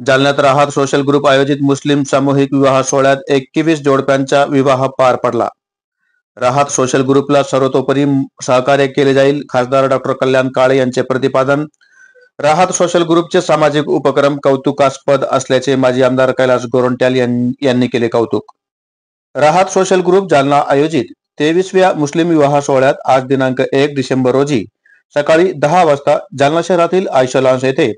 जालन्यात राहत social group आयोजित मुस्लिम सामूहिक विवाह सोहळ्यात 21 जोडप्यांचा विवाह पार पडला. राहत सोशल ग्रुपला सर्वतोपरी सहकार्य केले जाईल, खासदार डॉक्टर कल्याण काळे यांचे प्रतिपादन. राहत सोशल ग्रुपचे सामाजिक उपक्रम कौतुकास्पद असल्याचे माजी आमदार कैलास गोरंट्याल यांनी केले कौतुक. राहत सोशल ग्रुप जालना आयोजित 23व्या मुस्लिम विवाह सोहळ्यात आज दिनांक 1 डिसेंबर रोजी सकाळी 10 वाजता जालना शहरातील आयशा लॉन्स येथे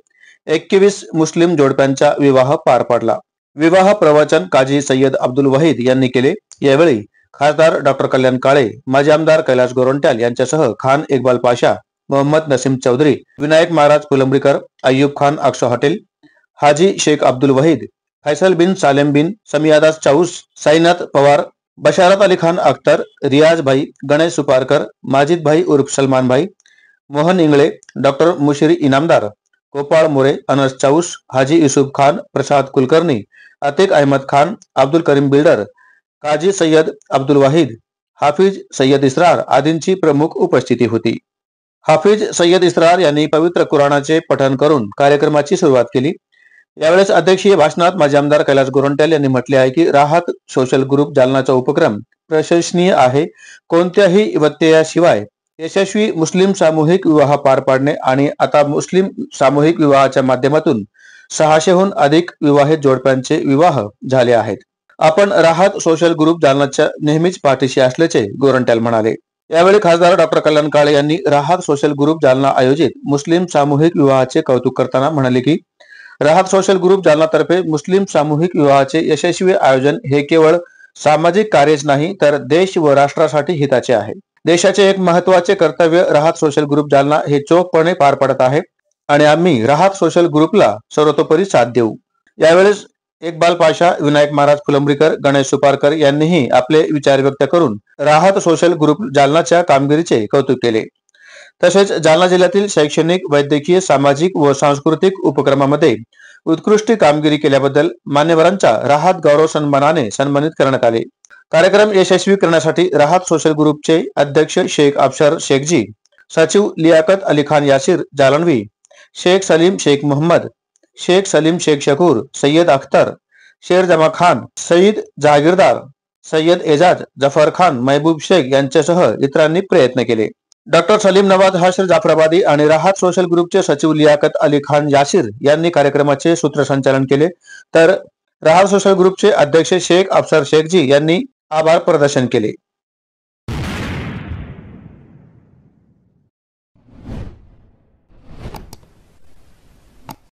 21 मुस्लिम जोडप्यांचा विवाह पार पडला. विवाह प्रवचन काजी सय्यद अब्दुल वहीद यांनी केले. यावेळी खासदार डॉक्टर कल्याण काळे, माजी आमदार कैलास गोरंट्याल यांच्यासह खान इक्बाल पाशा, मोहम्मद नसीम चौधरी, विनायक महाराज फुलंब्रीकर, अय्यूब खान अक्सो हॉटेल, हाजी शेख अब्दुल वहीद, फैसल बिन सालेम बिन समियादास चाऊस, साईनाथ पवार, बशारत अली खान अख्तर, रियाज भाई, गणेश सुपारकर, माजिद भाई उर्फ सलमान भाई, मोहन इंगळे, डॉक्टर मुशिरी इनामदार, गोपाळ मोरे, अनस चाऊस, हाजी युसुफ खान, प्रसाद कुलकर्णी, अतिक अहमद खान, अब्दुल करीम बिल्डर, काजी सय्यद अब्दुल वाहिद, हाफिज सय्यद इसरार आदींची प्रमुख उपस्थिती होती. हाफिज सय्यद इसरार यांनी पवित्र कुराणाचे पठण करून कार्यक्रमाची सुरुवात केली. यावेळेस अध्यक्षीय भाषणात माजी आमदार कैलास गोरंट्याल यांनी म्हटले आहे की राहत सोशल ग्रुप जालनाचा उपक्रम प्रशंसनीय आहे. कोणत्याही व्यत्ययाशिवाय यशस्वी मुस्लिम सामूहिक विवाह पार पाडणे आणि आता मुस्लिम सामूहिक विवाहाच्या माध्यमातून 600हून अधिक विवाहित जोडप्यांचे विवाह झाले आहेत. आपण राहत सोशल ग्रुप जालनाच्या नेहमीच पाठीशी असल्याचे गोरंट्याल म्हणाले. यावेळी खासदार डॉक्टर कल्याण काळे यांनी राहत सोशल ग्रुप जालना आयोजित मुस्लिम सामूहिक विवाहाचे कौतुक करताना म्हणाले की राहत सोशल ग्रुप जालनातर्फे मुस्लिम सामूहिक विवाहाचे यशस्वी आयोजन हे केवळ सामाजिक कार्यच नाही तर देश व राष्ट्रासाठी हिताचे आहे. देशाचे एक महत्त्वाचे कर्तव्य राहत सोशल ग्रुप जालना हे चोखपणे पार पडत आहे आणि आम्ही राहत सोशल ग्रुपला सर्वतोपरी साथ देऊ. यावेळेस इक्बाल पाशा, विनायक महाराज फुलंब्रीकर, गणेश सुपारकर यांनीही आपले विचार व्यक्त करून राहत सोशल ग्रुप जालनाच्या कामगिरीचे कौतुक केले. तसेच जालना जिल्ह्यातील शैक्षणिक, वैद्यकीय, सामाजिक व सांस्कृतिक उपक्रमामध्ये उत्कृष्ट कामगिरी केल्याबद्दल मान्यवरांचा राहत गौरव सन्मानाने सन्मानित करण्यात आले. कार्यक्रम यशस्वी करण्यासाठी राहत सोशल ग्रुपचे अध्यक्ष शेख अफशर शेखजी, सचिव लियाकत अली खान यासिर जालनवी, शेख सलीम शेख मोहम्मद, शेख सलीम शेख शकूर, सय्यद अख्तर, शेर जमा खान, सईद जहागीरदार, सय्यद एजाज, जफर खान, महबूब शेख यांच्यासह इतरांनी प्रयत्न केले. डॉक्टर सलीम नवाज हशर जाफराबादी आणि राहत सोशल ग्रुपचे सचिव लियाकत अली खान यासिर यांनी कार्यक्रमाचे सूत्रसंचालन केले. तर राहत सोशल ग्रुपचे अध्यक्ष शेख अफसर शेखजी यांनी आभार प्रदर्शन केले.